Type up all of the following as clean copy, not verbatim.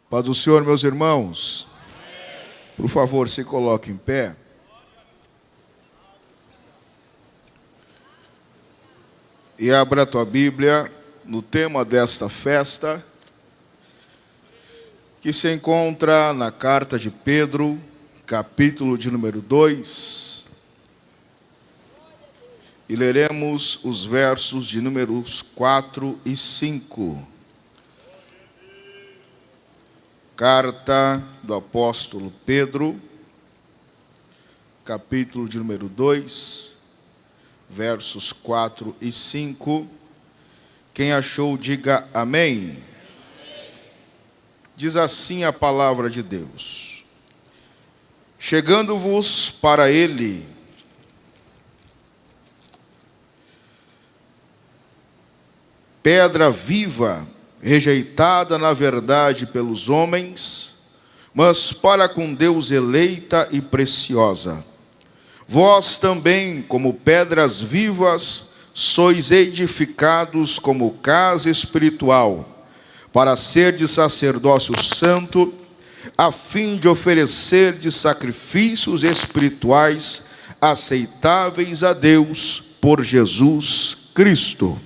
Paz do Senhor, meus irmãos. Por favor, se coloque em pé. E abra a tua Bíblia no tema desta festa, que se encontra na carta de Pedro, capítulo de número 2. E leremos os versos de números 4 e 5. Carta do apóstolo Pedro, capítulo de número 2, versos 4 e 5. Quem achou, diga amém. Diz assim a palavra de Deus: chegando-vos para ele, pedra viva, rejeitada na verdade pelos homens, mas para com Deus eleita e preciosa. Vós também, como pedras vivas, sois edificados como casa espiritual, para ser de sacerdócio santo, a fim de oferecer de sacrifícios espirituais aceitáveis a Deus por Jesus Cristo.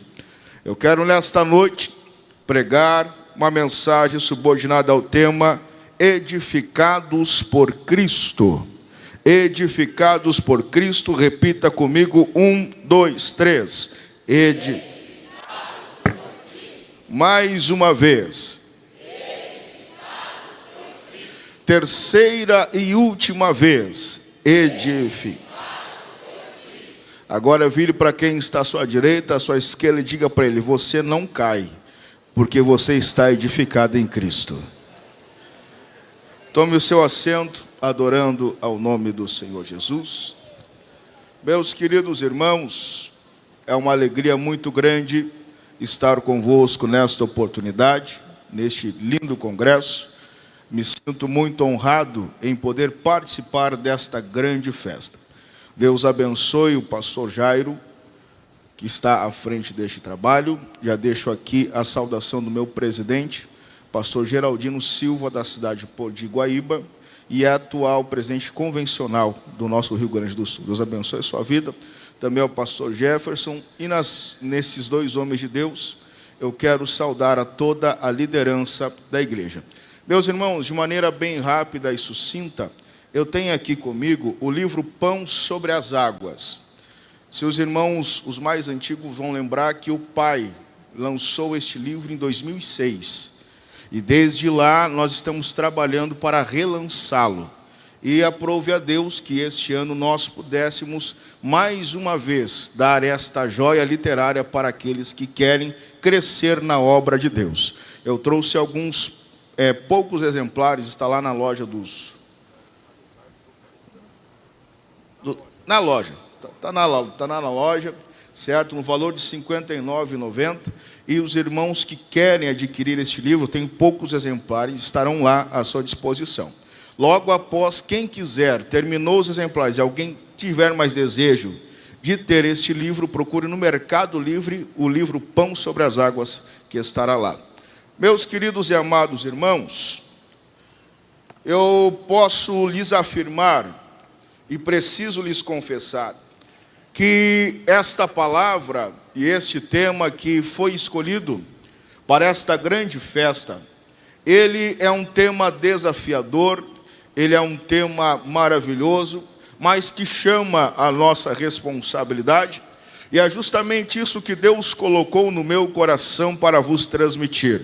Eu quero nesta noite pregar uma mensagem subordinada ao tema Edificados por Cristo. Edificados por Cristo, repita comigo, 1, 2, 3. Mais uma vez. Terceira e última vez. Agora vire para quem está à sua direita, à sua esquerda, e diga para ele: você não cai, porque você está edificado em Cristo. Tome o seu assento, adorando ao nome do Senhor Jesus. Meus queridos irmãos, é uma alegria muito grande estar convosco nesta oportunidade, neste lindo congresso. Me sinto muito honrado em poder participar desta grande festa. Deus abençoe o pastor Jairo, que está à frente deste trabalho. Já deixo aqui a saudação do meu presidente, pastor Geraldino Silva, da cidade de Guaíba, e é atual presidente convencional do nosso Rio Grande do Sul. Deus abençoe a sua vida. Também ao pastor Jefferson. E nesses dois homens de Deus, eu quero saudar a toda a liderança da igreja. Meus irmãos, de maneira bem rápida e sucinta, eu tenho aqui comigo o livro Pão sobre as Águas. Seus irmãos, os mais antigos, vão lembrar que o pai lançou este livro em 2006. E desde lá nós estamos trabalhando para relançá-lo. E aprove a Deus que este ano nós pudéssemos, mais uma vez, dar esta joia literária para aqueles que querem crescer na obra de Deus. Eu trouxe alguns poucos exemplares, está lá na loja na loja. Está na loja, certo? No valor de R$ 59,90. E os irmãos que querem adquirir este livro, tem poucos exemplares, estarão lá à sua disposição. Logo após, quem quiser, terminou os exemplares, e alguém tiver mais desejo de ter este livro, procure no Mercado Livre o livro Pão sobre as Águas, que estará lá. Meus queridos e amados irmãos, eu posso lhes afirmar, e preciso lhes confessar, que esta palavra e este tema que foi escolhido para esta grande festa, ele é um tema desafiador, ele é um tema maravilhoso, mas que chama a nossa responsabilidade, e é justamente isso que Deus colocou no meu coração para vos transmitir.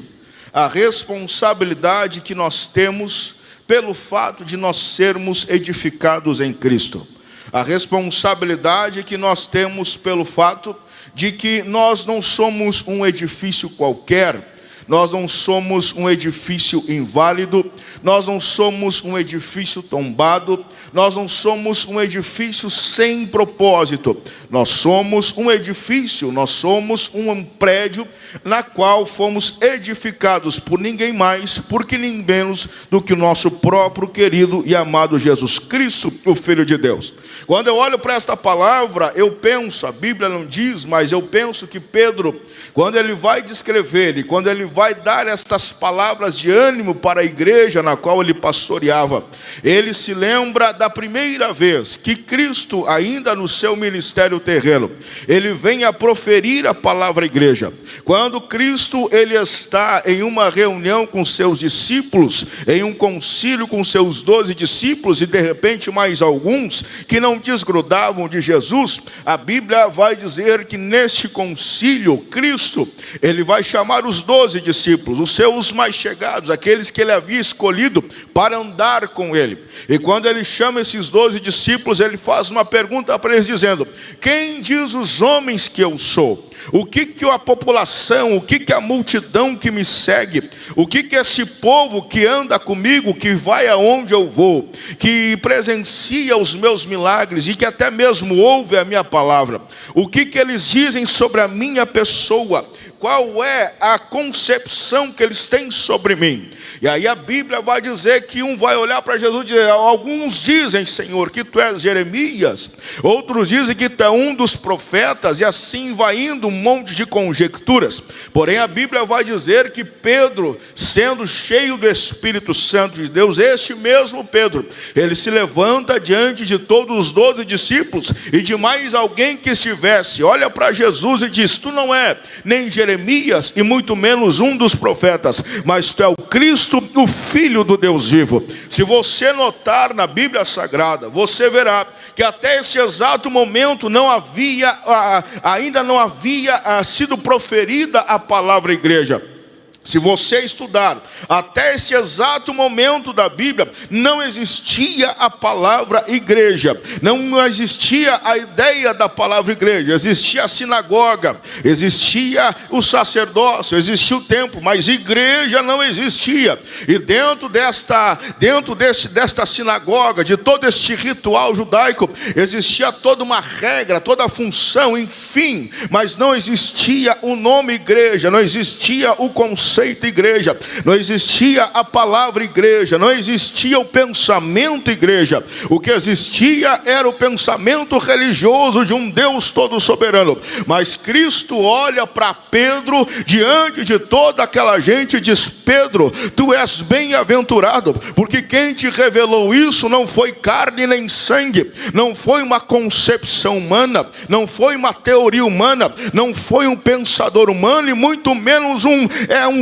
A responsabilidade que nós temos pelo fato de nós sermos edificados em Cristo. A responsabilidade que nós temos pelo fato de que nós não somos um edifício qualquer, nós não somos um edifício inválido, nós não somos um edifício tombado, nós não somos um edifício sem propósito. Nós somos um edifício, nós somos um prédio na qual fomos edificados por ninguém mais, por ninguém menos do que o nosso próprio querido e amado Jesus Cristo, o Filho de Deus. Quando eu olho para esta palavra, eu penso, a Bíblia não diz, mas eu penso que Pedro, quando ele vai descrever e quando ele vai dar estas palavras de ânimo para a igreja na qual ele pastoreava. Ele se lembra da primeira vez que Cristo, ainda no seu ministério terreno, ele vem a proferir a palavra à igreja. Quando Cristo ele está em uma reunião com seus discípulos, em um concílio com seus 12 discípulos, e de repente mais alguns que não desgrudavam de Jesus, a Bíblia vai dizer que neste concílio, Cristo, ele vai chamar os 12 discípulos, os seus mais chegados, aqueles que ele havia escolhido para andar com ele. E quando ele chama esses 12 discípulos, ele faz uma pergunta para eles dizendo: quem diz os homens que eu sou? O que a população, o que a multidão que me segue, o que esse povo que anda comigo, que vai aonde eu vou, que presencia os meus milagres e que até mesmo ouve a minha palavra, o que eles dizem sobre a minha pessoa? Qual é a concepção que eles têm sobre mim? E aí a Bíblia vai dizer que um vai olhar para Jesus e dizer: alguns dizem, Senhor, que tu és Jeremias, outros dizem que tu é um dos profetas, e assim vai indo um monte de conjecturas. Porém a Bíblia vai dizer que Pedro, sendo cheio do Espírito Santo de Deus, este mesmo Pedro, ele se levanta diante de todos os 12 discípulos e de mais alguém que estivesse, olha para Jesus e diz: tu não é nem Jeremias e muito menos um dos profetas, mas tu é o Cristo, o Filho do Deus vivo. Se você notar na Bíblia Sagrada, você verá que até esse exato momento ainda não havia sido proferida a palavra igreja. Se você estudar até esse exato momento da Bíblia, não existia a palavra igreja, não existia a ideia da palavra igreja. Existia a sinagoga, existia o sacerdócio, existia o templo, mas igreja não existia. E dentro desta sinagoga, de todo este ritual judaico, existia toda uma regra, toda a função, enfim, mas não existia o nome igreja, não existia o conceito igreja, não existia a palavra igreja, não existia o pensamento igreja. O que existia era o pensamento religioso de um Deus todo soberano. Mas Cristo olha para Pedro diante de toda aquela gente e diz: Pedro, tu és bem-aventurado, porque quem te revelou isso não foi carne nem sangue, não foi uma concepção humana, não foi uma teoria humana, não foi um pensador humano, e muito menos um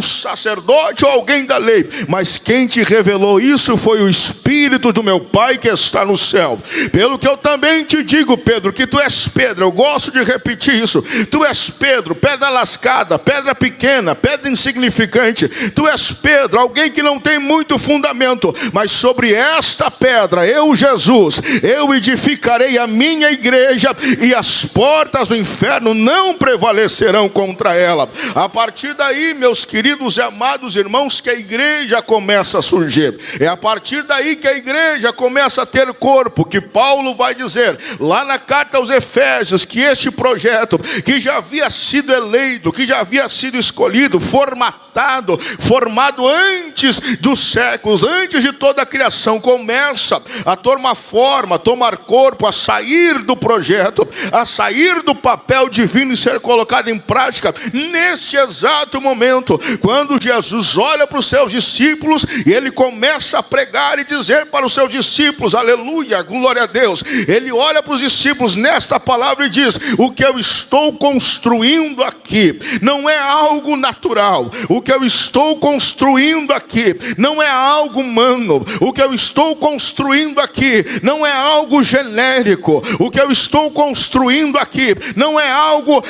sacerdote ou alguém da lei, mas quem te revelou isso foi o Espírito do meu Pai que está no céu. Pelo que eu também te digo, Pedro, que tu és Pedro. Eu gosto de repetir isso: tu és Pedro, pedra lascada, pedra pequena, pedra insignificante. Tu és Pedro, alguém que não tem muito fundamento, mas sobre esta pedra, eu, Jesus, eu edificarei a minha igreja, e as portas do inferno não prevalecerão contra ela. A partir daí, meus queridos e amados irmãos, que a igreja começa a surgir. É a partir daí que a igreja começa a ter corpo, que Paulo vai dizer lá na carta aos Efésios que este projeto, que já havia sido eleito, que já havia sido escolhido, formado antes dos séculos, antes de toda a criação, começa a tomar forma, a tomar corpo, a sair do projeto, a sair do papel divino e ser colocado em prática neste exato momento, quando Jesus olha para os seus discípulos e ele começa a pregar e dizer para os seus discípulos: aleluia, glória a Deus. Ele olha para os discípulos nesta palavra e diz: o que eu estou construindo aqui não é algo natural, o que eu estou construindo aqui não é algo humano, o que eu estou construindo aqui não é algo genérico, o que eu estou construindo aqui não é algo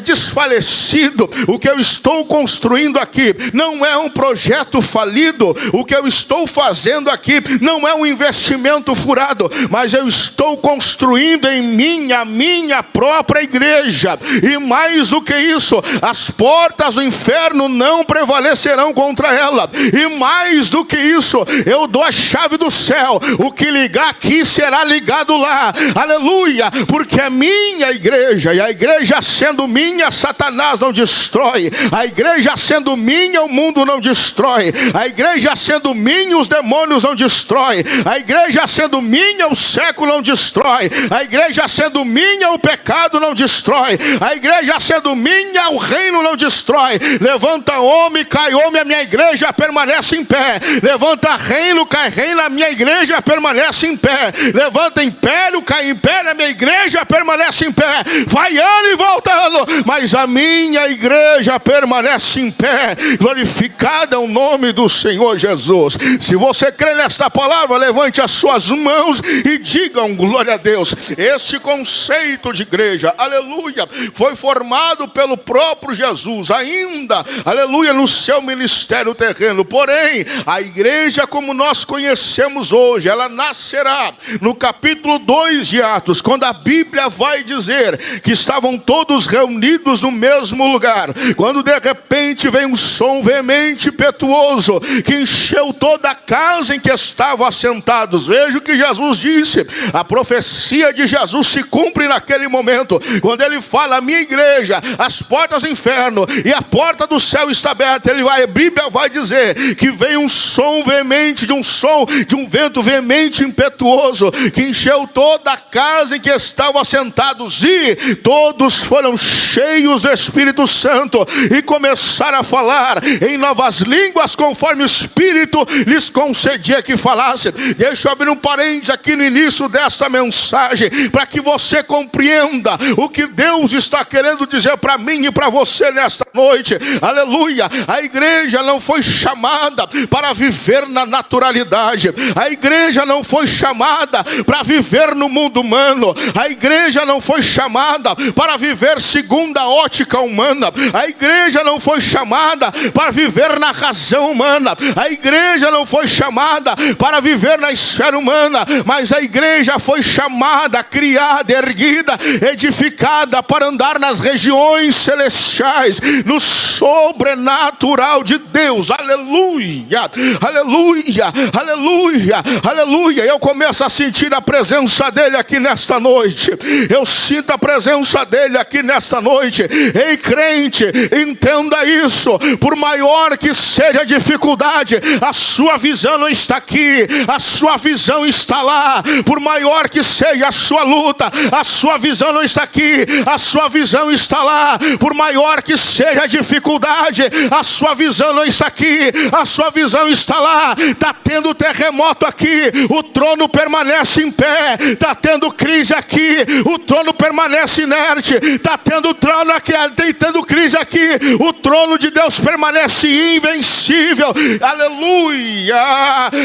desfalecido, o que eu estou construindo aqui não é um projeto falido, o que eu estou fazendo aqui não é um investimento furado, mas eu estou construindo em mim a minha própria igreja. E mais do que isso, as portas do inferno não prevalecerão contra ela. E mais do que isso, eu dou a chave do céu, o que ligar aqui será ligado lá, aleluia, porque é minha igreja, e a igreja sendo minha, Satanás não destrói. A igreja sendo sendo minha, o mundo não destrói. A igreja sendo minha, os demônios não destrói. A igreja sendo minha, o século não destrói. A igreja sendo minha, o pecado não destrói. A igreja sendo minha, o reino não destrói. Levanta homem, cai homem, a minha igreja permanece em pé. Levanta reino, cai reino, a minha igreja permanece em pé. Levanta império, cai império, a minha igreja permanece em pé. Vai ano e volta ano, mas a minha igreja permanece em pé. Glorificado é o nome do Senhor Jesus. Se você crê nesta palavra, levante as suas mãos e digam glória a Deus. Este conceito de igreja, aleluia, foi formado pelo próprio Jesus, ainda, aleluia, no seu ministério terreno. Porém, a igreja como nós conhecemos hoje, ela nascerá no capítulo 2 de Atos, quando a Bíblia vai dizer que estavam todos reunidos no mesmo lugar, quando de repente vem um som veemente, impetuoso, que encheu toda a casa em que estavam assentados. Veja o que Jesus disse, a profecia de Jesus se cumpre naquele momento, quando ele fala, a minha igreja, as portas do inferno e a porta do céu está aberta. A Bíblia vai dizer que veio um som veemente, de um vento veemente, impetuoso, que encheu toda a casa em que estavam assentados, e todos foram cheios do Espírito Santo e começaram a falar em novas línguas, conforme o Espírito lhes concedia que falassem. Deixa eu abrir um parênteses aqui no início dessa mensagem, para que você compreenda o que Deus está querendo dizer para mim e para você nesta noite. Aleluia. A igreja não foi chamada para viver na naturalidade. A igreja não foi chamada para viver no mundo humano. A igreja não foi chamada para viver segundo a ótica humana. A igreja não foi chamada para viver na razão humana. A igreja não foi chamada para viver na esfera humana, mas a igreja foi chamada, criada, erguida, edificada para andar nas regiões celestiais, no sobrenatural de Deus. Aleluia, aleluia, aleluia, aleluia. Eu começo a sentir a presença dele aqui nesta noite. Eu sinto a presença dele aqui nesta noite. Ei, crente, entenda isso. Por maior que seja a dificuldade, a sua visão não está aqui, a sua visão está lá. Por maior que seja a sua luta, a sua visão não está aqui, a sua visão está lá. Por maior que seja a dificuldade, a sua visão não está aqui, a sua visão está lá. Está tendo terremoto aqui, o trono permanece em pé. Está tendo crise aqui, o trono permanece inerte. Está tendo trono aqui, tendo crise aqui, o trono de Deus permanece invencível. Aleluia,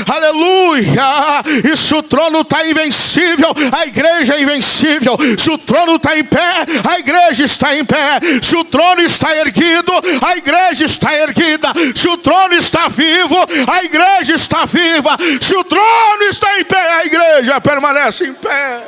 aleluia. E se o trono está invencível, a igreja é invencível. Se o trono está em pé, a igreja está em pé. Se o trono está erguido, a igreja está erguida. Se o trono está vivo, a igreja está viva. Se o trono está em pé, a igreja permanece em pé.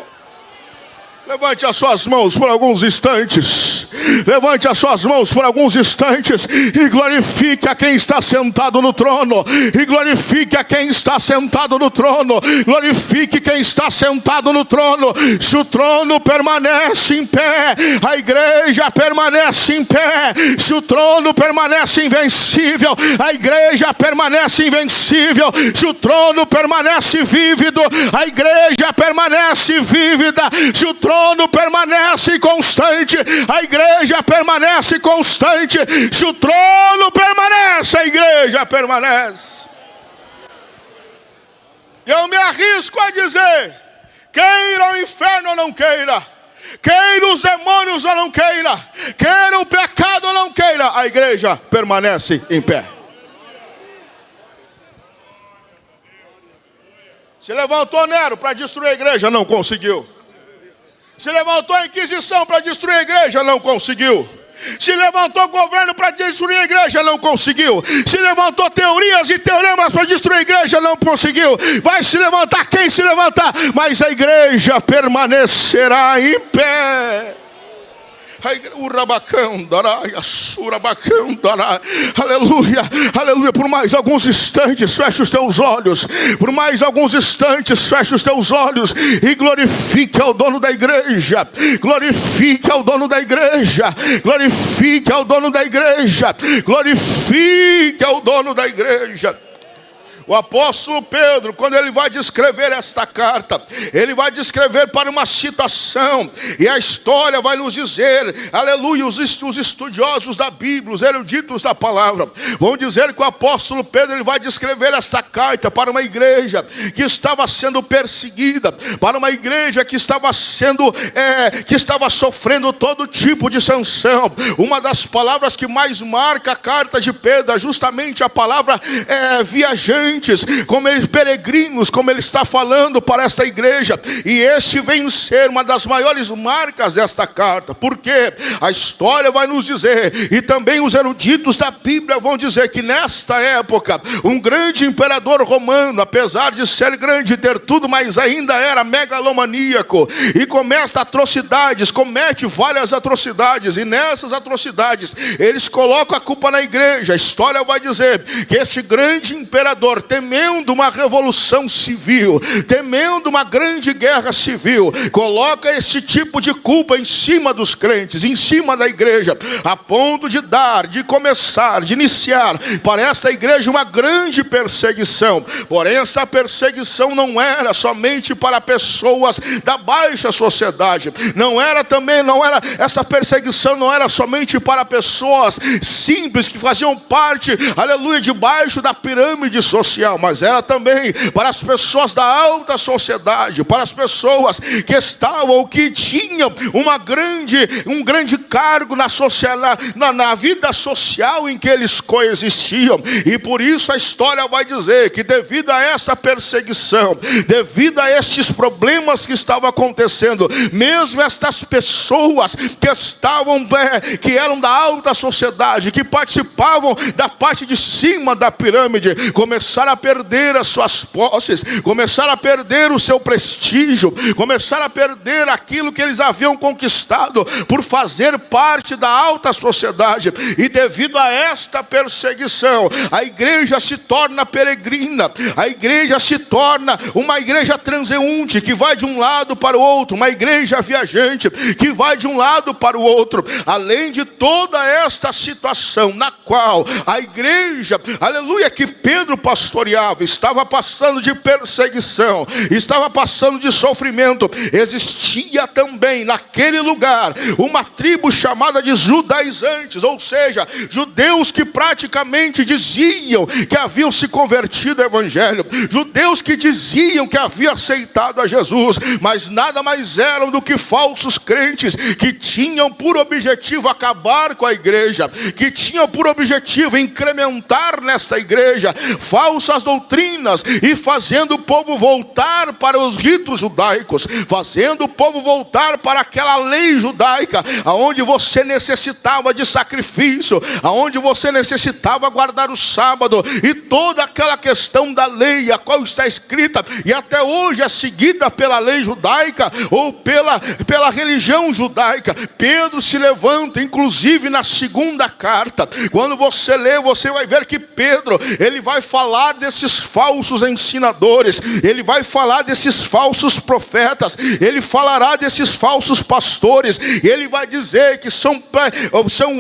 Levante as suas mãos por alguns instantes. Levante as suas mãos por alguns instantes e glorifique a quem está sentado no trono. E glorifique a quem está sentado no trono. Glorifique quem está sentado no trono. Se o trono permanece em pé, a igreja permanece em pé. Se o trono permanece invencível, a igreja permanece invencível. Se o trono permanece vívido, a igreja permanece vívida. Se o trono permanece constante, a igreja permanece constante. Se o trono permanece, a igreja permanece. Eu me arrisco a dizer, queira o inferno ou não queira, queira os demônios ou não queira, queira o pecado ou não queira, a igreja permanece em pé. Se levantou Nero para destruir a igreja, não conseguiu. Se levantou a Inquisição para destruir a igreja, não conseguiu. Se levantou o governo para destruir a igreja, não conseguiu. Se levantou teorias e teoremas para destruir a igreja, não conseguiu. Vai se levantar quem se levantar, mas a igreja permanecerá em pé. O rabacão dará, a surabacão dará. Aleluia, aleluia. Por mais alguns instantes, feche os teus olhos. Por mais alguns instantes, feche os teus olhos e glorifique ao dono da igreja. Glorifique ao dono da igreja. Glorifique ao dono da igreja. Glorifique ao dono da igreja. O apóstolo Pedro, quando ele vai descrever esta carta, ele vai descrever para uma situação, e a história vai nos dizer, aleluia, os estudiosos da Bíblia, os eruditos da palavra, vão dizer que o apóstolo Pedro, ele vai descrever esta carta para uma igreja que estava sendo perseguida, para uma igreja que estava sofrendo todo tipo de sanção. Uma das palavras que mais marca a carta de Pedro é justamente a palavra viajante, como eles peregrinos, como ele está falando para esta igreja. E esse vem ser uma das maiores marcas desta carta, porque a história vai nos dizer, e também os eruditos da Bíblia vão dizer, que nesta época um grande imperador romano, apesar de ser grande e ter tudo, mas ainda era megalomaníaco, e comete várias atrocidades, e nessas atrocidades eles colocam a culpa na igreja. A história vai dizer que este grande imperador, temendo uma revolução civil, temendo uma grande guerra civil, coloca esse tipo de culpa em cima dos crentes, em cima da igreja, a ponto de iniciar para essa igreja uma grande perseguição. Porém, essa perseguição não era somente para pessoas da baixa sociedade, essa perseguição não era somente para pessoas simples que faziam parte, aleluia, debaixo da pirâmide social, mas era também para as pessoas da alta sociedade, para as pessoas que tinham um grande cargo na vida social em que eles coexistiam. E por isso a história vai dizer que devido a essa perseguição, devido a estes problemas que estavam acontecendo, mesmo estas pessoas que eram da alta sociedade, que participavam da parte de cima da pirâmide, começaram a perder as suas posses, começaram a perder o seu prestígio, começaram a perder aquilo que eles haviam conquistado por fazer parte da alta sociedade. E devido a esta perseguição, a igreja se torna peregrina, a igreja se torna uma igreja transeunte, que vai de um lado para o outro, uma igreja viajante, que vai de um lado para o outro. Além de toda esta situação na qual a igreja, aleluia, que Pedro pastoreava, estava passando de perseguição, estava passando de sofrimento, existia também naquele lugar uma tribo chamada de judaizantes, ou seja, judeus que praticamente diziam que haviam se convertido ao evangelho, judeus que diziam que haviam aceitado a Jesus, mas nada mais eram do que falsos crentes, que tinham por objetivo acabar com a igreja, que tinham por objetivo incrementar nesta igreja falsas doutrinas, e fazendo o povo voltar para os ritos judaicos, fazendo o povo voltar para aquela lei judaica, aonde você necessitava de sacrifício, aonde você necessitava guardar o sábado, e toda aquela questão da lei, a qual está escrita, e até hoje é seguida pela lei judaica, ou pela religião judaica. Pedro se levanta, inclusive na segunda carta, quando você lê, você vai ver que Pedro, ele vai falar desses falsos ensinadores, ele vai falar desses falsos profetas, ele falará desses falsos pastores, ele vai dizer que são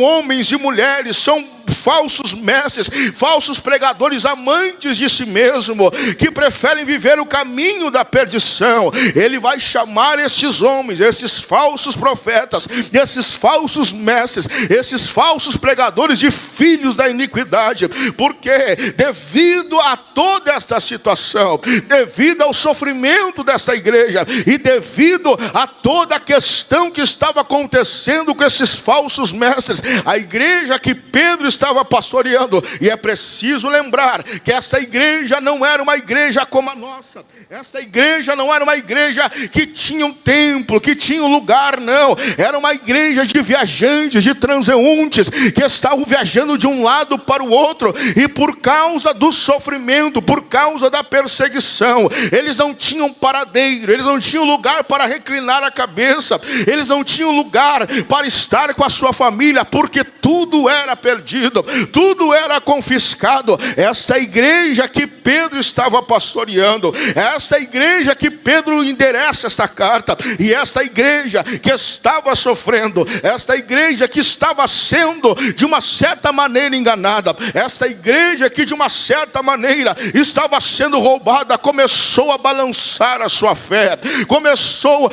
homens e mulheres, são falsos mestres, falsos pregadores, amantes de si mesmo, que preferem viver o caminho da perdição. Ele vai chamar esses homens, esses falsos profetas, esses falsos mestres, esses falsos pregadores de filhos da iniquidade, porque devido a toda esta situação, devido ao sofrimento desta igreja, e devido a toda a questão que estava acontecendo com esses falsos mestres, a igreja que Pedro estava estava pastoreando. E é preciso lembrar que essa igreja não era uma igreja como a nossa. Essa igreja não era uma igreja que tinha um templo, que tinha um lugar, não. Era uma igreja de viajantes, de transeuntes, que estavam viajando de um lado para o outro. E por causa do sofrimento, por causa da perseguição, eles não tinham paradeiro, eles não tinham lugar para reclinar a cabeça, eles não tinham lugar para estar com a sua família, porque tudo era perdido, tudo era confiscado. Essa igreja que Pedro estava pastoreando, essa igreja que Pedro endereça esta carta, e esta igreja que estava sofrendo, esta igreja que estava sendo de uma certa maneira enganada, esta igreja que de uma certa maneira estava sendo roubada, começou a balançar a sua fé, começou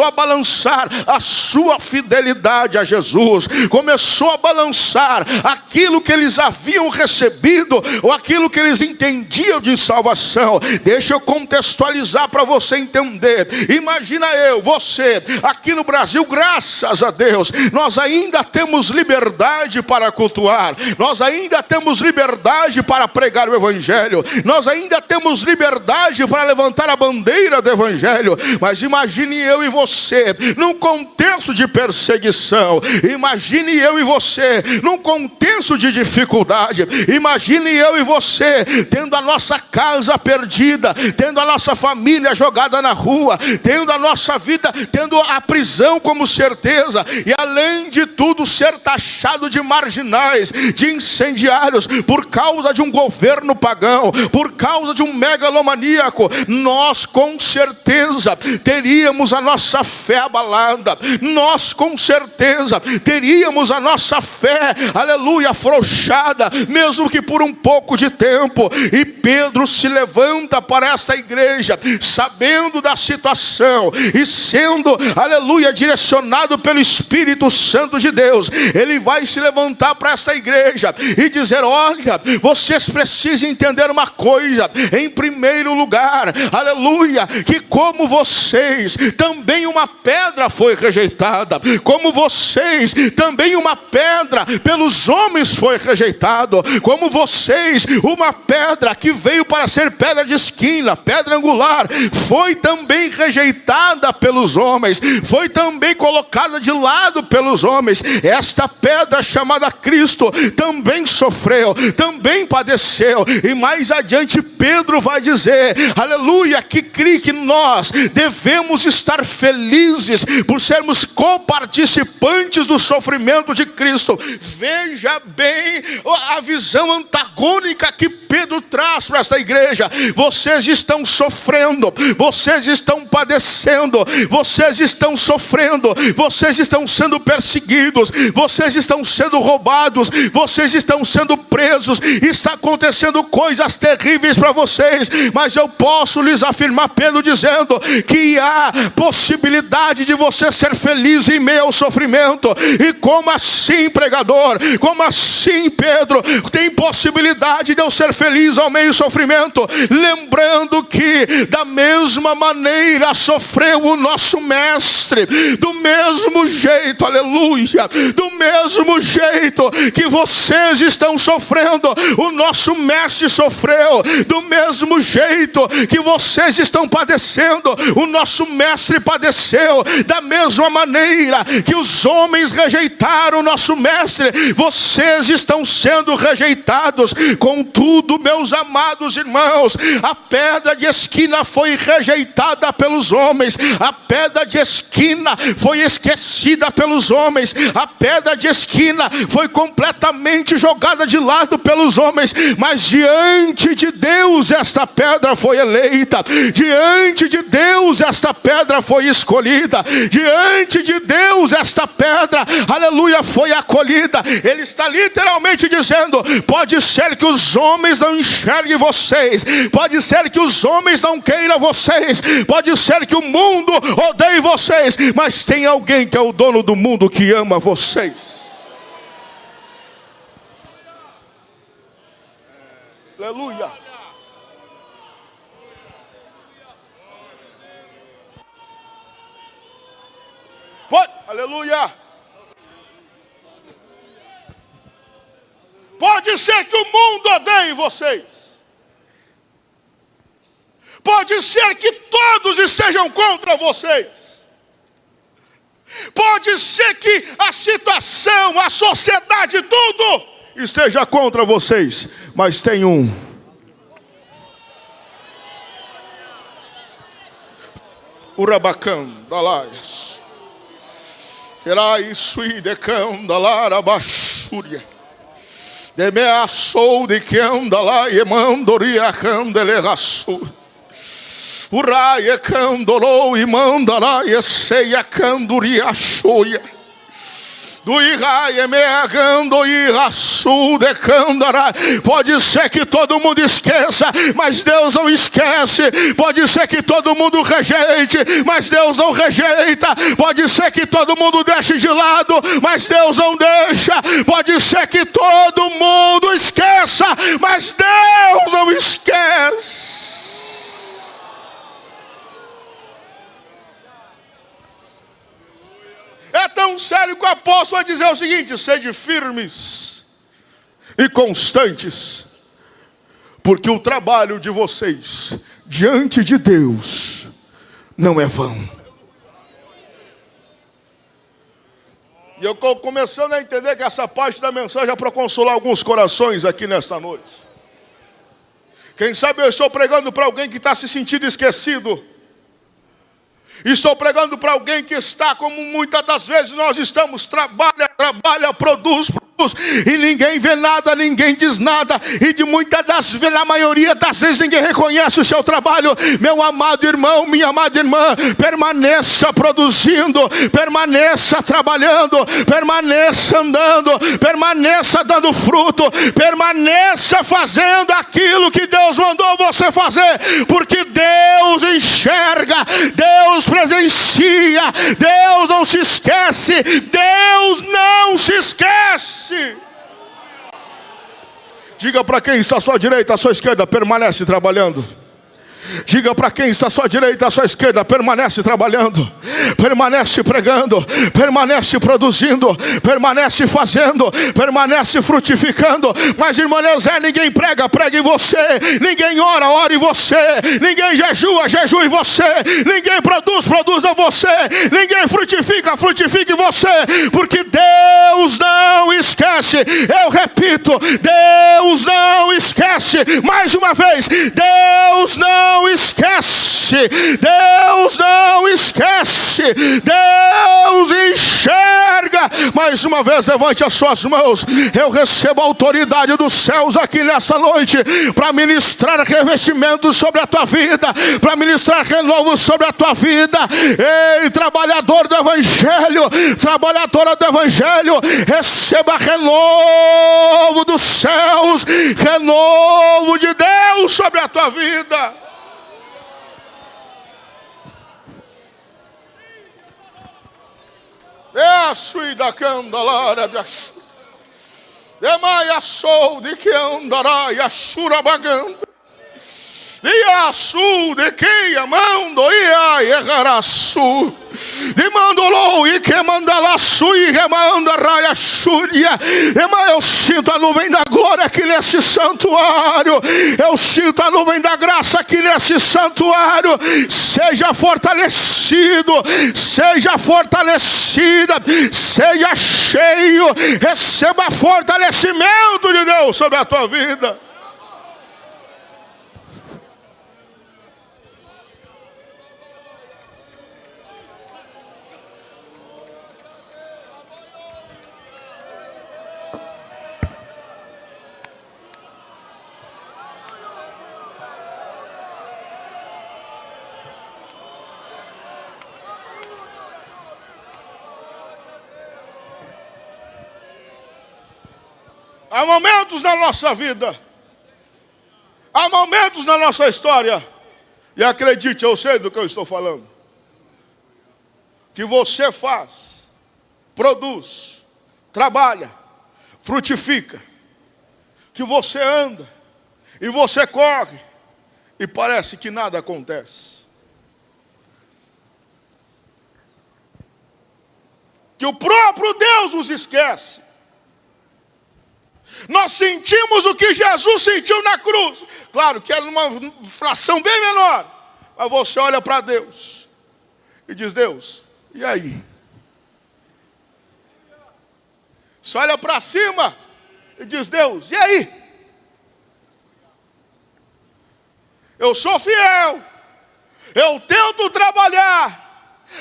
a balançar a sua fidelidade a Jesus, começou a balançar aquilo que eles haviam recebido, ou aquilo que eles entendiam de salvação. Deixa eu contextualizar para você entender. Imagina você, aqui no Brasil, graças a Deus, nós ainda temos liberdade para cultuar, nós ainda temos liberdade para pregar o Evangelho, nós ainda temos liberdade para levantar a bandeira do Evangelho. Mas imagine eu e você num contexto de perseguição, imagine eu e você num contexto de dificuldade, imagine eu e você tendo a nossa casa perdida, tendo a nossa família jogada na rua, tendo a nossa vida, tendo a prisão como certeza, e além de tudo ser taxado de marginais, de incendiários, por causa de um governo pagão, por causa de um megalomaníaco. Nós com certeza teríamos a nossa fé abalada, nós com certeza teríamos a nossa fé, aleluia, afrouxada, mesmo que por um pouco de tempo. E Pedro se levanta para esta igreja, sabendo da situação e sendo, aleluia, direcionado pelo Espírito Santo de Deus. Ele vai se levantar para esta igreja e dizer: olha, vocês precisam entender uma coisa, em primeiro lugar, aleluia, que como vocês, também uma pedra foi rejeitada, como vocês, também uma pedra pelos homens foi rejeitado, como vocês, uma pedra que veio para ser pedra de esquina, pedra angular, foi também rejeitada pelos homens, foi também colocada de lado pelos homens. Esta pedra chamada Cristo também sofreu, também padeceu. E mais adiante Pedro vai dizer, aleluia, que nós devemos estar felizes por sermos coparticipantes do sofrimento de Cristo. Veja bem a visão antagônica que Pedro traz para esta igreja. Vocês estão sofrendo, vocês estão padecendo, vocês estão sofrendo, vocês estão sendo perseguidos, vocês estão sendo roubados, vocês estão sendo presos, está acontecendo coisas terríveis para vocês, mas eu posso lhes afirmar, Pedro dizendo, que há possibilidade de você ser feliz em meio ao sofrimento. E como assim, pregador? Como assim, Pedro? Tem possibilidade de eu ser feliz ao meio do sofrimento? Lembrando que da mesma maneira sofreu o nosso mestre, do mesmo jeito, aleluia, do mesmo jeito que vocês estão sofrendo, o nosso mestre sofreu, do mesmo jeito que vocês estão padecendo, o nosso mestre padeceu, da mesma maneira que os homens rejeitaram o nosso mestre, vocês estão sendo rejeitados. Contudo, meus amados irmãos, a pedra de esquina foi rejeitada pelos homens, a pedra de esquina foi esquecida pelos homens, a pedra de esquina foi completamente jogada de lado pelos homens, mas diante de Deus esta pedra foi eleita, diante de Deus esta pedra foi escolhida, diante de Deus esta pedra, aleluia, foi acolhida. Ele está literalmente dizendo: pode ser que os homens não enxerguem vocês, pode ser que os homens não queiram vocês, pode ser que o mundo odeie vocês, mas tem alguém que é o dono do mundo que ama vocês. Aleluia. Pode, aleluia. Pode ser que o mundo odeie vocês. Pode ser que todos estejam contra vocês. Pode ser que a situação, a sociedade, tudo esteja contra vocês. Mas tem um. Urabacam dalaias. Erai sui de cão dalara bachúria. De me assou de cão dalai mandoria candelegaçu. Urai candolou e mandarai ceia canduria choia. Do Irai me agando iraçu de candará. Pode ser que todo mundo esqueça, mas Deus não esquece. Pode ser que todo mundo rejeite, mas Deus não rejeita. Pode ser que todo mundo deixe de lado, mas Deus não deixa. Pode ser que todo mundo esqueça, mas Deus não esquece. É tão sério que o apóstolo vai dizer o seguinte: sede firmes e constantes, porque o trabalho de vocês diante de Deus não é vão. E eu estou começando a entender que essa parte da mensagem é para consolar alguns corações aqui nesta noite. Quem sabe eu estou pregando para alguém que está se sentindo esquecido. Estou pregando para alguém que está como muitas das vezes nós estamos. Trabalha, produz. E ninguém vê nada, ninguém diz nada. E de muitas das vezes, na maioria das vezes, ninguém reconhece o seu trabalho. Meu amado irmão, minha amada irmã, permaneça produzindo, permaneça trabalhando, permaneça andando, permaneça dando fruto, permaneça fazendo aquilo que Deus mandou você fazer. Porque Deus enxerga, Deus presencia, Deus não se esquece, Deus não se esquece. Diga para quem está à sua direita, à sua esquerda, permanece trabalhando. Diga para quem está à sua direita, à sua esquerda, permanece trabalhando, permanece pregando, permanece produzindo, permanece fazendo, permanece frutificando. Mas irmã Nezé, ninguém prega, prega em você. Ninguém ora, ora em você. Ninguém jejua, jejua em você. Ninguém produz, produza você. Ninguém frutifica, frutifica em você. Porque Deus não esquece. Eu repito, Deus não esquece. Mais uma vez, Deus não esquece, Deus não esquece, Deus enxerga. Mais uma vez, levante as suas mãos. Eu recebo a autoridade dos céus aqui nessa noite para ministrar revestimento sobre a tua vida, para ministrar renovo sobre a tua vida. Ei, trabalhador do evangelho, trabalhadora do evangelho, receba renovo dos céus, renovo de Deus sobre a tua vida. É a sui da candalara biachu. É maia sou de que andará e a churabaganda. E a sul de que amando e a erraraçu. De mandolou e que manda lá sui remanda raia chúria. Eu sinto a nuvem da glória aqui nesse santuário. Eu sinto a nuvem da graça aqui nesse santuário. Seja fortalecido, seja fortalecida, seja cheio. Receba fortalecimento de Deus sobre a tua vida. Há momentos na nossa vida, há momentos na nossa história, e acredite, eu sei do que eu estou falando, que você faz, produz, trabalha, frutifica, que você anda, e você corre, e parece que nada acontece. Que o próprio Deus os esquece. Nós sentimos o que Jesus sentiu na cruz. Claro que era uma fração bem menor. Mas você olha para Deus e diz: Deus, e aí? Você olha para cima e diz: Deus, e aí? Eu sou fiel. Eu tento trabalhar.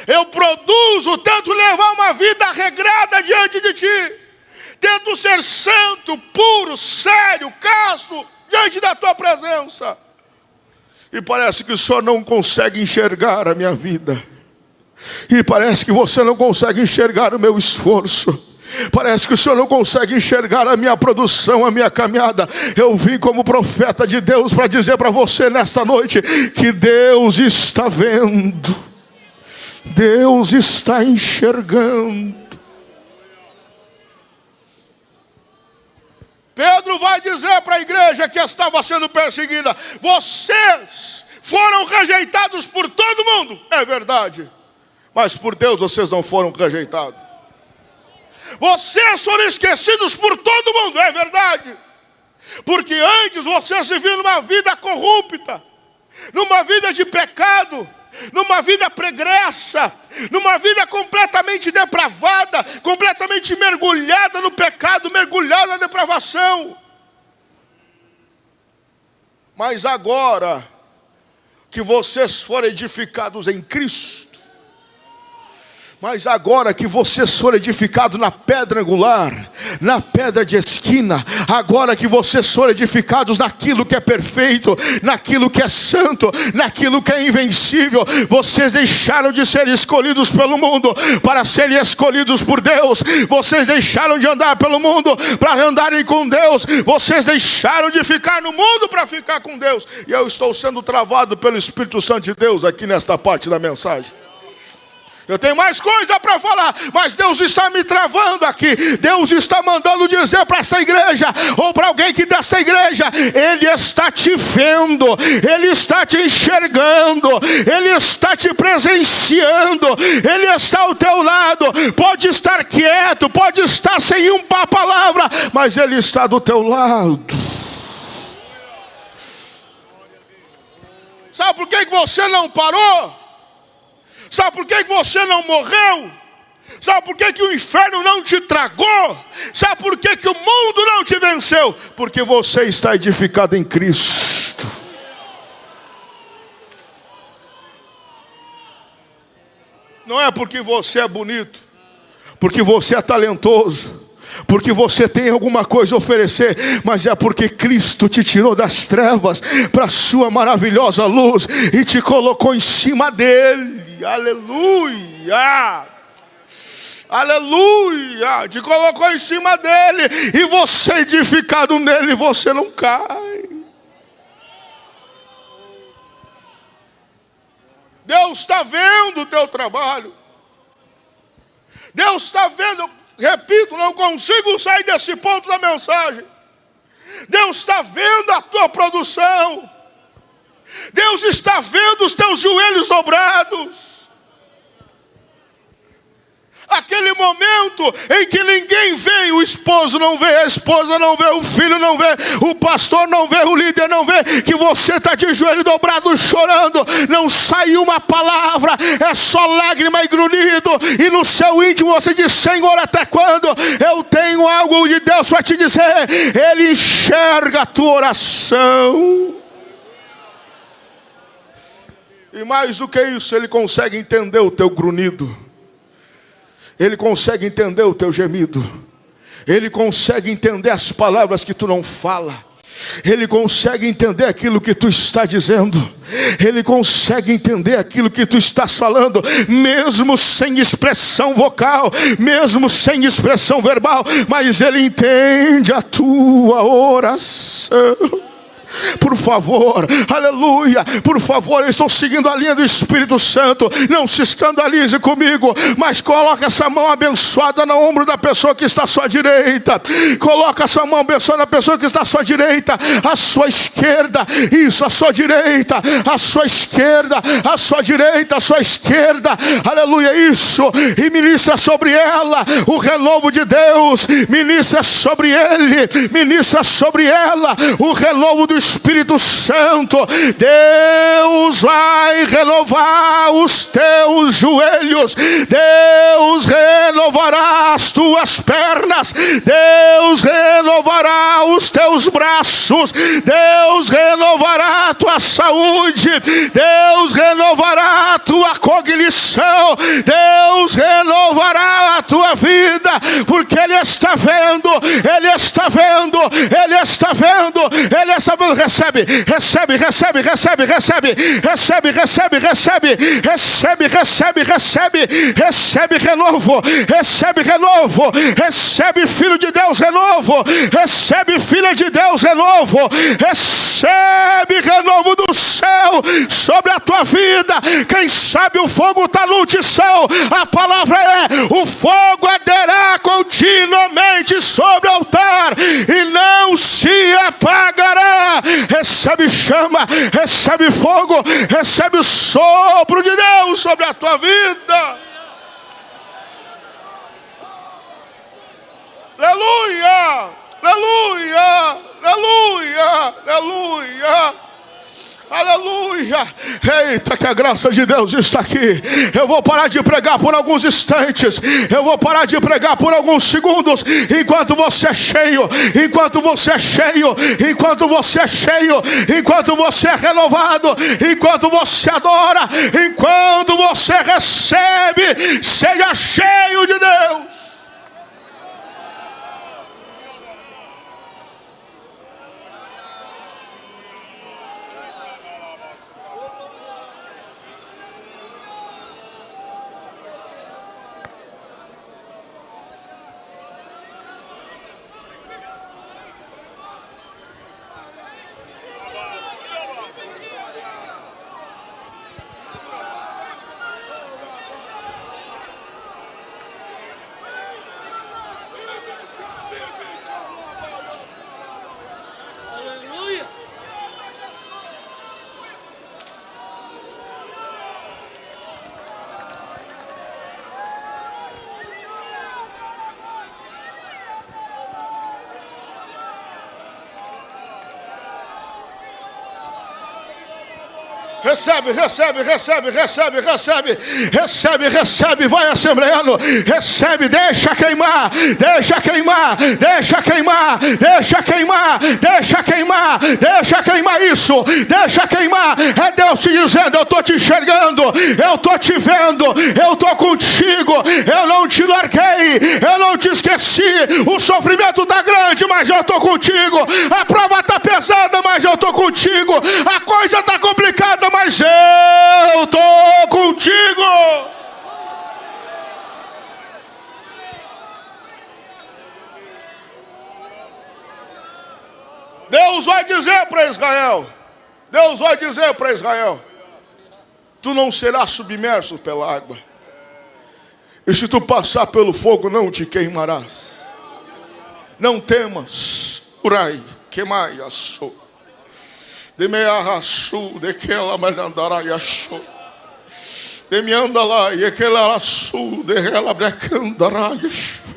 Eu produzo, tento levar uma vida regrada diante de Ti. Tento ser santo, puro, sério, casto, diante da Tua presença. E parece que o Senhor não consegue enxergar a minha vida. E parece que você não consegue enxergar o meu esforço. Parece que o Senhor não consegue enxergar a minha produção, a minha caminhada. Eu vim como profeta de Deus para dizer para você nesta noite que Deus está vendo. Deus está enxergando. Pedro vai dizer para a igreja que estava sendo perseguida: vocês foram rejeitados por todo mundo. É verdade. Mas por Deus vocês não foram rejeitados. Vocês foram esquecidos por todo mundo. É verdade. Porque antes vocês viviam numa vida corrupta, numa vida de pecado, numa vida pregressa, numa vida completamente depravada, completamente mergulhada no pecado, mergulhada na depravação. Mas agora que vocês foram edificados em Cristo, mas agora que vocês foram edificados na pedra angular, na pedra de esquina, agora que vocês foram edificados naquilo que é perfeito, naquilo que é santo, naquilo que é invencível, vocês deixaram de ser escolhidos pelo mundo para serem escolhidos por Deus. Vocês deixaram de andar pelo mundo para andarem com Deus. Vocês deixaram de ficar no mundo para ficar com Deus. E eu estou sendo travado pelo Espírito Santo de Deus aqui nesta parte da mensagem. Eu tenho mais coisa para falar, mas Deus está me travando aqui. Deus está mandando dizer para essa igreja, ou para alguém que dessa igreja: Ele está te vendo, Ele está te enxergando, Ele está te presenciando, Ele está ao teu lado. Pode estar quieto, pode estar sem uma palavra, mas Ele está do teu lado. Sabe por que você não parou? Sabe por que você não morreu? Sabe por que o inferno não te tragou? Sabe por que o mundo não te venceu? Porque você está edificado em Cristo. Não é porque você é bonito, porque você é talentoso, porque você tem alguma coisa a oferecer, mas é porque Cristo te tirou das trevas para a sua maravilhosa luz e te colocou em cima dele. Aleluia! Aleluia! Te colocou em cima dele, e você edificado nele, você não cai. Deus está vendo o teu trabalho. Deus está vendo. Repito, não consigo sair desse ponto da mensagem. Deus está vendo a tua produção. Deus está vendo os teus joelhos dobrados. Aquele momento em que ninguém vê, o esposo não vê, a esposa não vê, o filho não vê, o pastor não vê, o líder não vê, que você está de joelho dobrado chorando, não sai uma palavra, é só lágrima e grunhido, e no seu íntimo você diz: Senhor, até quando? Eu tenho algo de Deus para te dizer. Ele enxerga a tua oração. E mais do que isso, Ele consegue entender o teu grunhido. Ele consegue entender o teu gemido. Ele consegue entender as palavras que tu não fala. Ele consegue entender aquilo que tu está dizendo. Ele consegue entender aquilo que tu estás falando, mesmo sem expressão vocal, mesmo sem expressão verbal, mas Ele entende a tua oração. Por favor, aleluia, por favor, eu estou seguindo a linha do Espírito Santo. Não se escandalize comigo, mas coloca essa mão abençoada no ombro da pessoa que está à sua direita. Coloca essa mão abençoada na pessoa que está à sua direita, à sua esquerda. Isso, à sua direita, à sua esquerda, à sua direita, à sua esquerda. Aleluia, isso. E ministra sobre ela o renovo de Deus. Ministra sobre ele, ministra sobre ela o renovo do Espírito Santo. Deus vai renovar os teus joelhos. Deus renovará as tuas pernas. Deus renovará os teus braços. Deus renovará a tua saúde. Deus renovará a tua cognição. Deus renovará a tua vida, porque Ele está vendo, Ele está vendo, Ele está vendo, Ele está vendo. Recebe, recebe, recebe, recebe, recebe, recebe, recebe, recebe, recebe, recebe, recebe, recebe renovo, recebe renovo, recebe filho de Deus renovo, recebe filha de Deus renovo, recebe renovo do céu sobre a tua vida. Quem sabe o fogo está no tição. A palavra é: o fogo arderá continuamente sobre o altar e não se apagará. Recebe chama, recebe fogo, recebe o sopro de Deus sobre a tua vida. Aleluia, aleluia, aleluia, aleluia. Aleluia. Eita, que a graça de Deus está aqui. Eu vou parar de pregar por alguns instantes. Eu vou parar de pregar por alguns segundos. Enquanto você é cheio, enquanto você é cheio, enquanto você é cheio, enquanto você é renovado, enquanto você adora, enquanto você recebe, seja cheio de Deus. Recebe, recebe, recebe, recebe, recebe, recebe, recebe, vai assembleando, recebe, deixa queimar, deixa queimar, deixa queimar, deixa queimar, deixa queimar, deixa queimar isso, deixa queimar. É Deus te dizendo: eu estou te enxergando, eu estou te vendo, eu estou contigo, eu não te larguei, eu não te esqueci. O sofrimento está grande, mas eu estou contigo. A prova está pesada, mas eu estou contigo. A coisa está complicada, mas eu estou contigo. Deus vai dizer para Israel, Deus vai dizer para Israel: tu não serás submerso pela água, e se tu passar pelo fogo não te queimarás. Não temas, urai, queimai a sua. De me arrasu, de que ela me andará e achou. De me anda lá, e que ela arrasu, de ela brecandará e achou.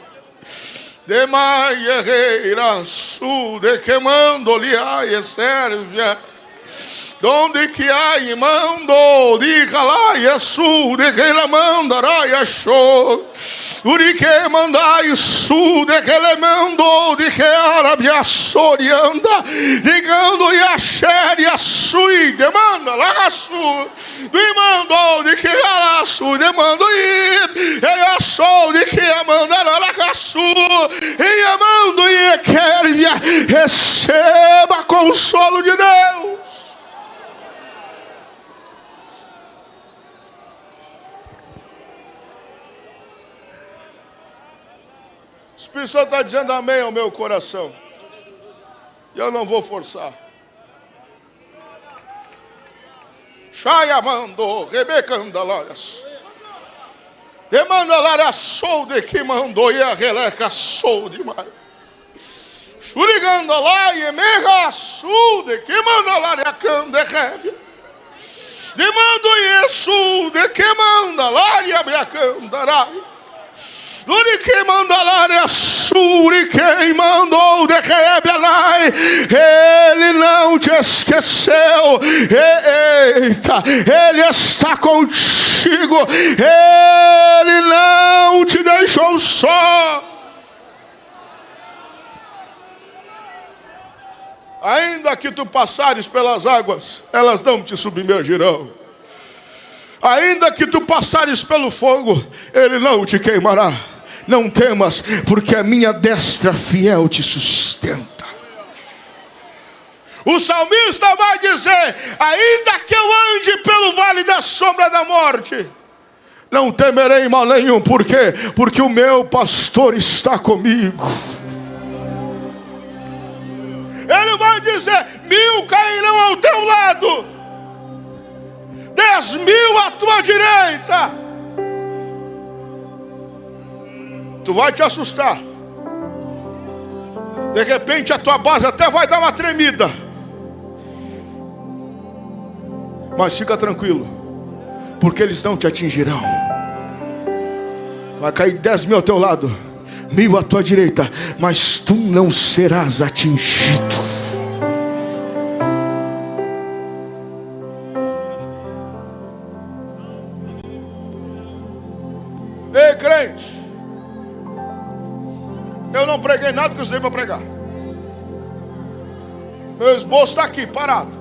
De mai erreira su, de que mando-lhe a e sérvia. Donde que há e mando, de lá e su, de que ela mandará e achou. Uri que mandai su, de que ele mandou, de que Arabia sorianda, digando e axere a sui, demanda lá a su, de mandou, de que ela su, demando e a sou, de que a mandará lá a su, e amando e queria, receba consolo de Deus. O Espírito Santo está dizendo amém ao meu coração. E eu não vou forçar. Chayamando, Rebecandalarias. Demandalária sou de que mandou e a releca sou demais. Churigandalai e mega sul de que mandalária cande rebe. Demando isso de que mandalária beacandarai. Duri que mandalária suri quem mandou de rebelar. Ele não te esqueceu. Eita, ele está contigo. Ele não te deixou só. Ainda que tu passares pelas águas, elas não te submergirão. Ainda que tu passares pelo fogo, ele não te queimará. Não temas, porque a minha destra fiel te sustenta. O salmista vai dizer: ainda que eu ande pelo vale da sombra da morte, não temerei mal nenhum. Por quê? Porque o meu pastor está comigo. Ele vai dizer: 1000 cairão ao teu lado, 10.000 à tua direita. Tu vai te assustar. De repente a tua base até vai dar uma tremida. Mas fica tranquilo, porque eles não te atingirão. Vai cair 10.000 ao teu lado, 1.000 à tua direita, mas tu não serás atingido. Ei, crente, eu não preguei nada que eu dei para pregar. Meu esboço está aqui, parado.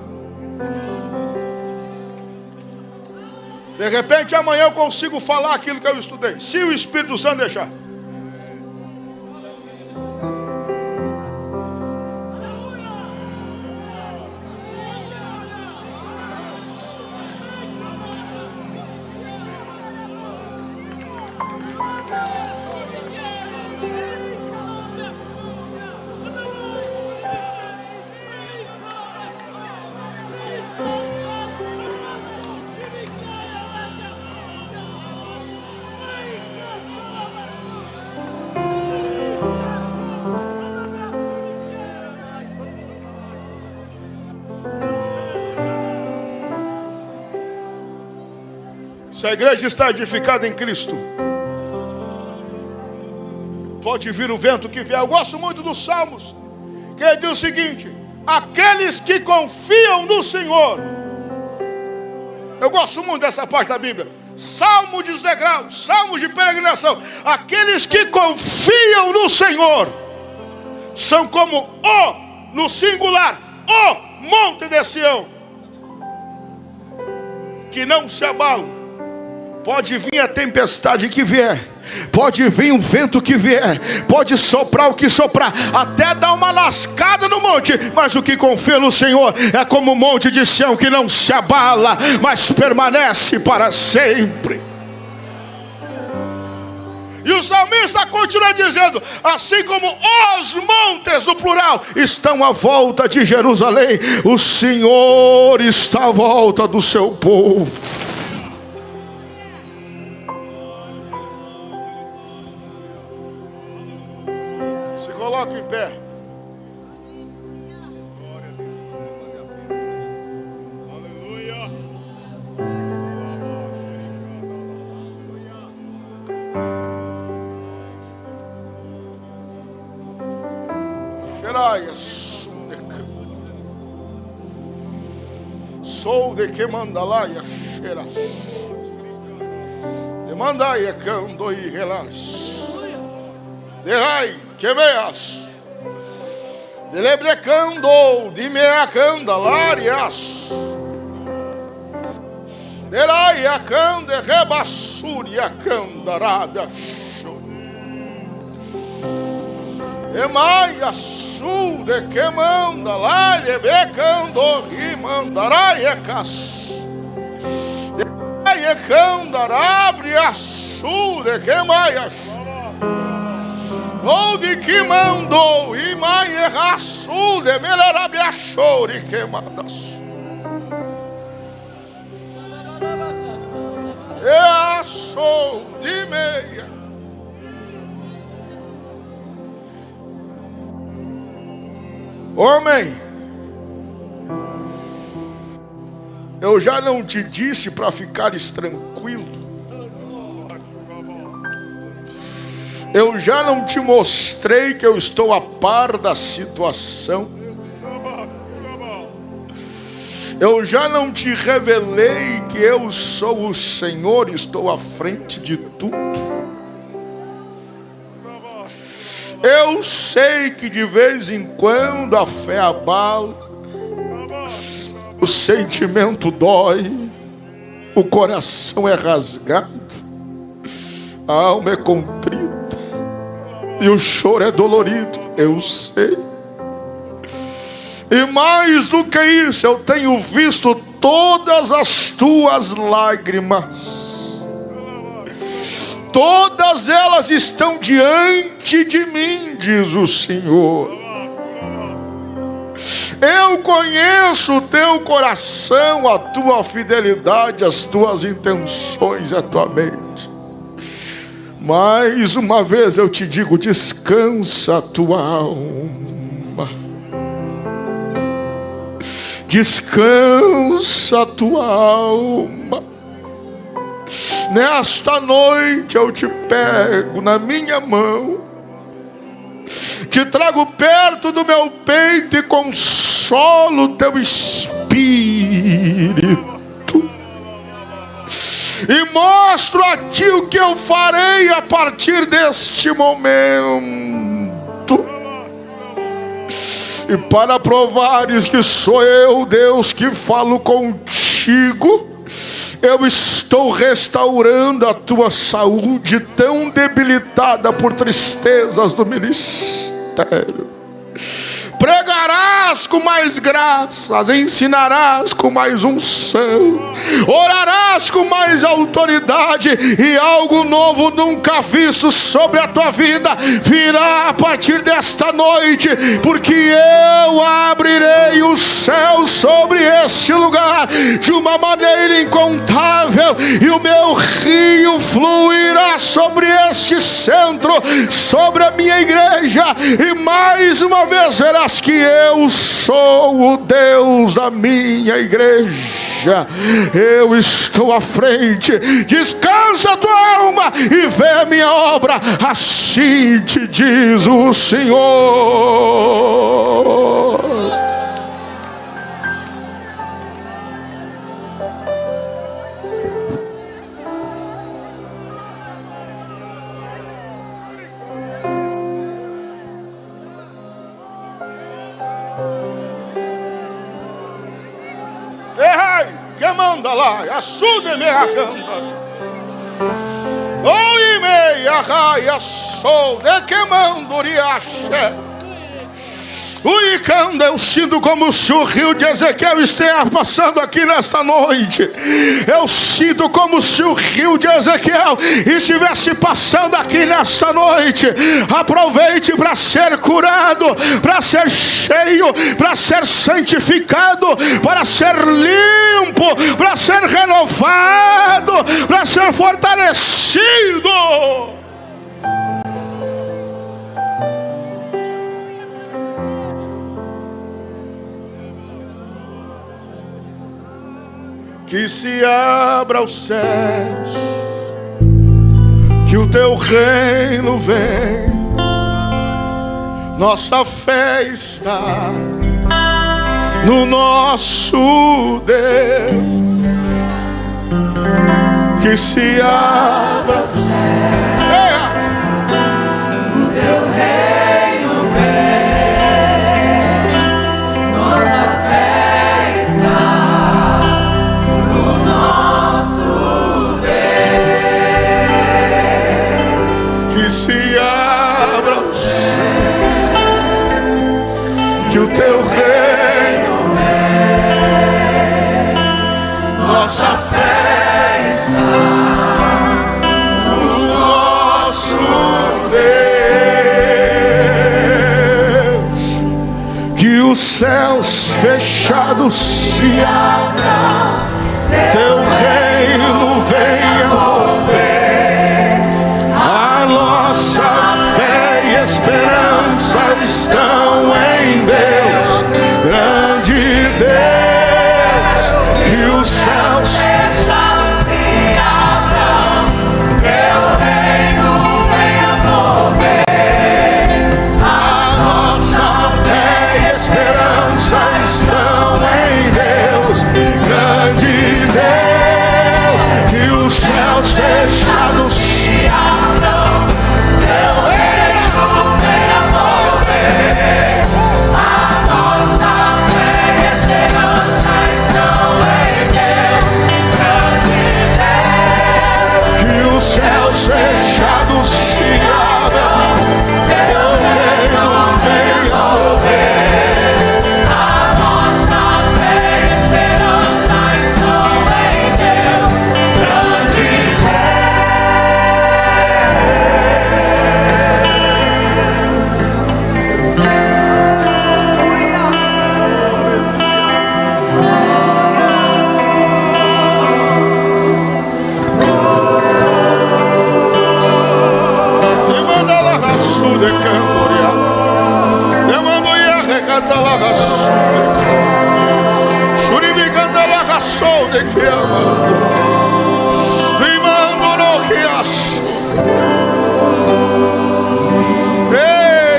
De repente amanhã eu consigo falar aquilo que eu estudei, se o Espírito Santo deixar. Se a igreja está edificada em Cristo, pode vir o vento que vier. Eu gosto muito dos Salmos, que ele diz o seguinte: aqueles que confiam no Senhor. Eu gosto muito dessa parte da Bíblia. Salmo dos degraus, salmos de peregrinação. Aqueles que confiam no Senhor são como o, no singular, o monte de Sião, que não se abalam. Pode vir a tempestade que vier, pode vir o vento que vier, pode soprar o que soprar, até dar uma lascada no monte, mas o que confia no Senhor é como o monte de Sião, que não se abala, mas permanece para sempre. E o salmista continua dizendo: assim como os montes, no plural, estão à volta de Jerusalém, o Senhor está à volta do seu povo. Se coloca em pé. Aleluia. Xeraia, sou de que mandalaia, xeras. Demandaia, cando e relax. Derrai, que veas. Delebrecando, de meacanda, larias. Derai, a cande, rebassuri, a canda, rábia. Emaia, sul, de que manda, lária, becando, rimandarai, e cas. Derai, e canda, rábia, sul, de que maia. Ou de que mandou e mãe erraçul de melarabiachou e queimadas. Eu sou de meia. Homem, eu já não te disse para ficares tranquilo. Eu já não te mostrei que eu estou a par da situação. Eu já não te revelei que eu sou o Senhor e estou à frente de tudo. Eu sei que de vez em quando a fé abala, o sentimento dói, o coração é rasgado, a alma é contrita e o choro é dolorido. Eu sei. E mais do que isso, eu tenho visto todas as tuas lágrimas. Todas elas estão diante de mim, diz o Senhor. Eu conheço o teu coração, a tua fidelidade, as tuas intenções, a tua mente. Mais uma vez eu te digo, descansa a tua alma. Descansa a tua alma. Nesta noite eu te pego na minha mão, te trago perto do meu peito e consolo o teu espírito. E mostro a ti o que eu farei a partir deste momento. E para provares que sou eu, Deus, que falo contigo, eu estou restaurando a tua saúde tão debilitada por tristezas do ministério. Pregarás com mais graças, ensinarás com mais unção, orarás com mais autoridade, e algo novo nunca visto sobre a tua vida virá a partir desta noite, porque eu abrirei o céu sobre este lugar de uma maneira incontável, e o meu rio fluirá sobre este centro, sobre a minha igreja, e mais uma vez verás que eu sou o Deus da minha igreja. Eu estou à frente. Descansa a tua alma e vê a minha obra. Assim te diz o Senhor. Que manda lá, açude me aganda. Oi meia raia sou de que manduriache. Eu sinto como se o rio de Ezequiel esteja passando aqui nesta noite. Eu sinto como se o rio de Ezequiel estivesse passando aqui nesta noite. Aproveite para ser curado, para ser cheio, para ser santificado, para ser limpo, para ser renovado, para ser fortalecido. Que se abra os céus, que o teu reino vem. Nossa fé está no nosso Deus. Que se abra os céus, o teu reino vem. Nossa fé está se abra os céus, que o teu reino vem. Nossa fé está no nosso Deus. Que os céus fechados se abram, teu reino venha.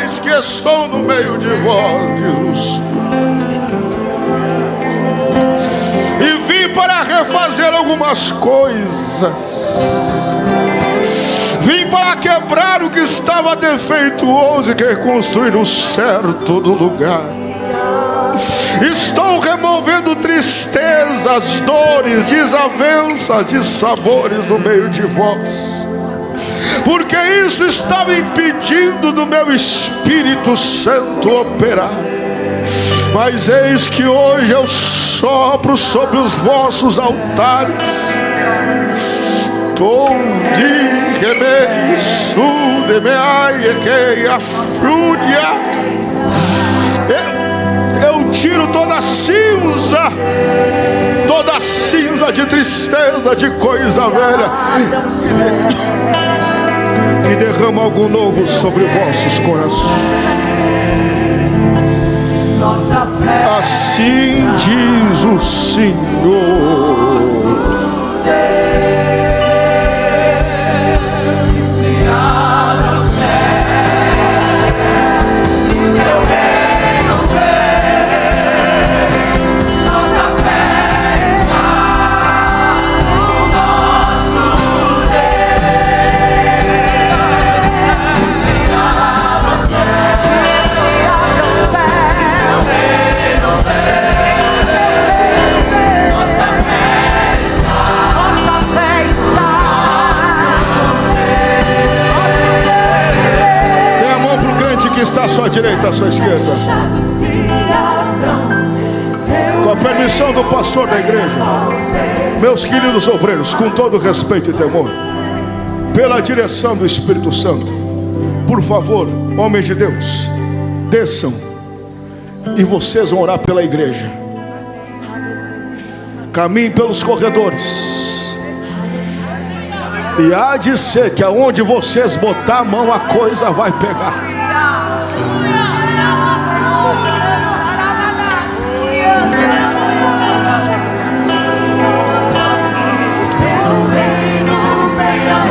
Eis que estou no meio de vós, Jesus, e vim para refazer algumas coisas. Vim para quebrar o que estava defeituoso e reconstruir o certo do lugar. Estou removendo tristezas, dores, desavenças, dissabores do meio de vós, porque isso estava impedindo do meu Espírito Santo operar. Mas eis que hoje eu sopro sobre os vossos altares. Eu tiro toda cinza de tristeza, de coisa velha, e derramo algo novo sobre vossos corações. Assim diz o Senhor. Está à sua direita, à sua esquerda. Com a permissão do pastor da igreja, meus queridos obreiros, com todo respeito e temor, pela direção do Espírito Santo, por favor, homens de Deus, desçam e vocês vão orar pela igreja. Caminhem pelos corredores, e há de ser que aonde vocês botar a mão, a coisa vai pegar. Venha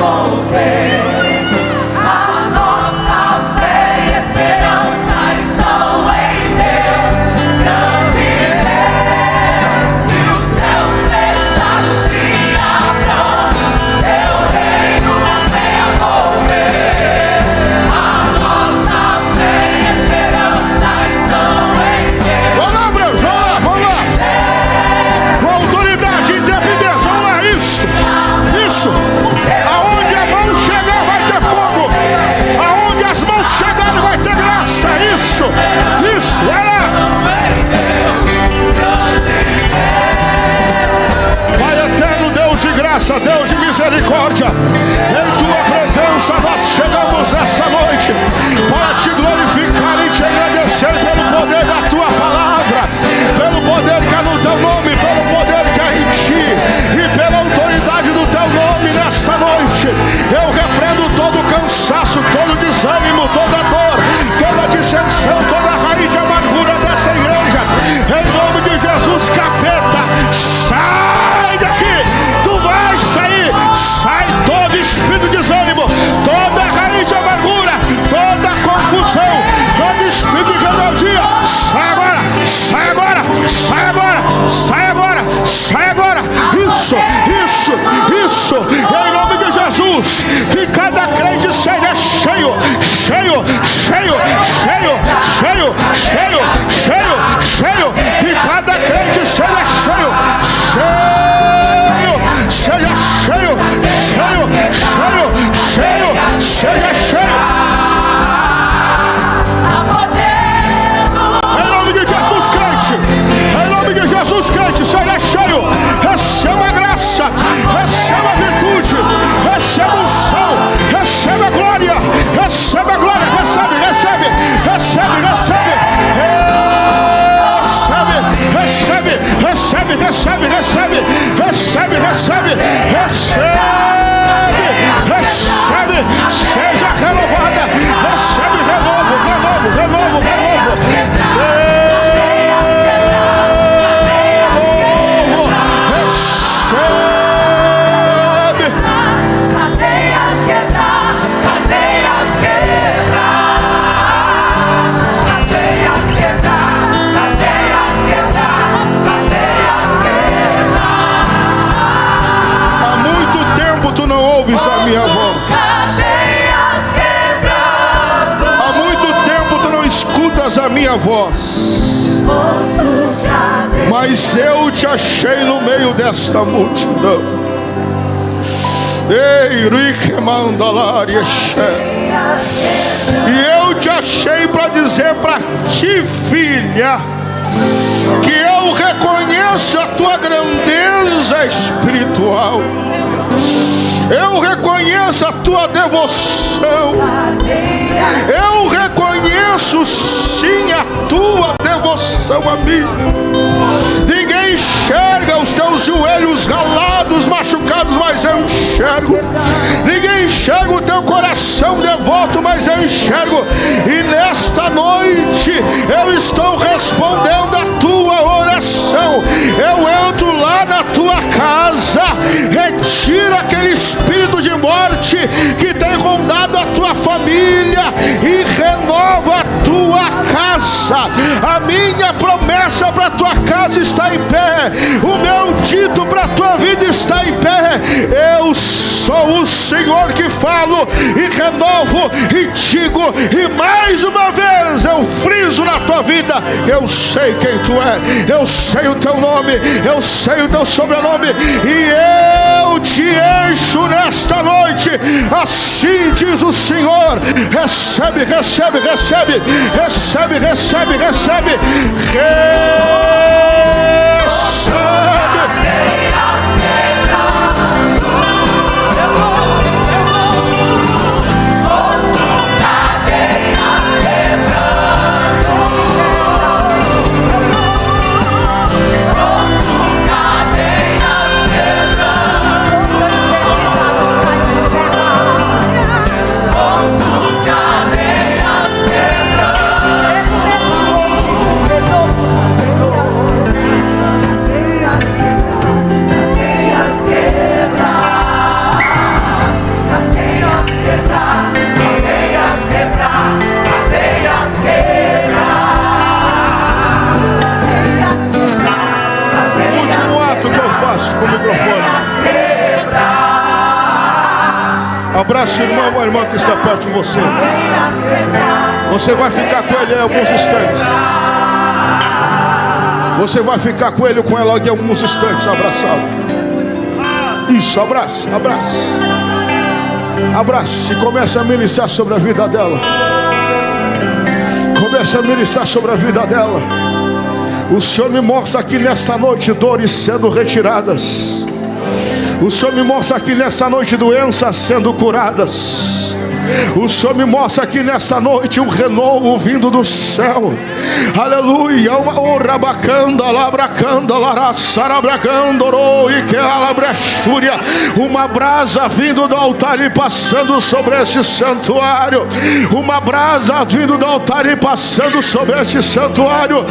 voz, mas eu te achei no meio desta multidão. Ei, e eu te achei para dizer para ti, filha, que eu reconheço a tua grandeza espiritual. Eu reconheço a tua devoção. Eu reconheço sim a tua devoção a mim. Ninguém enxerga os teus joelhos ralados, machucados, mas eu enxergo. Ninguém enxerga o teu coração devoto, mas eu enxergo. E nesta noite eu estou respondendo a tua oração. Eu entro lá na tua casa, retiro aquele espírito de morte que tem rondado a tua família e renova a tua casa. A minha promessa para a tua casa está em pé. O meu dito para a tua vida está em pé. Eu sou o Senhor que falo e renovo e digo, e mais uma vez eu friso na tua vida: eu sei quem tu é, eu sei o teu nome, eu sei o teu sobrenome, e eu te encho nesta noite. Assim diz o Senhor. Recebe, recebe, recebe, recebe, recebe, recebe, abraça o irmão ou a irmã que está perto de você. Você vai ficar com ele em alguns instantes. Você vai ficar com ele ou com ela em alguns instantes, abraçado. Isso, abraça, abraça. Abraça e comece a ministrar sobre a vida dela. Comece a ministrar sobre a vida dela. O Senhor me mostra aqui nesta noite dores sendo retiradas. O Senhor me mostra aqui nesta noite doenças sendo curadas. O Senhor me mostra aqui nesta noite um renovo vindo do céu. Aleluia. Uma orabacanda, labracanda, laraçarabracandoro e que alabrexúria. Uma brasa vindo do altar e passando sobre este santuário. Uma brasa vindo do altar e passando sobre este santuário.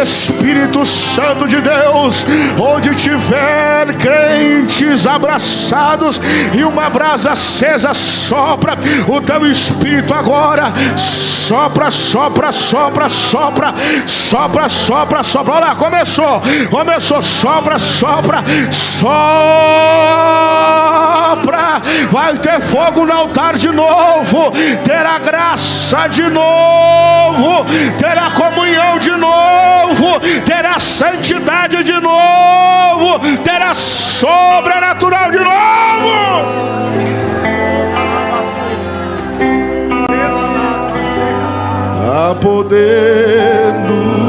Espírito Santo de Deus, onde tiver crentes abraçados e uma brasa acesa, sopra o teu espírito agora. Sopra, sopra, sopra, sopra, sopra, sopra, sopra. Olha lá, começou, começou. Sopra, sopra, sopra. Vai ter fogo no altar de novo. Terá graça de novo. Terá comunhão de novo. Terá santidade de novo. Terá sobrenatural de novo. Há poder no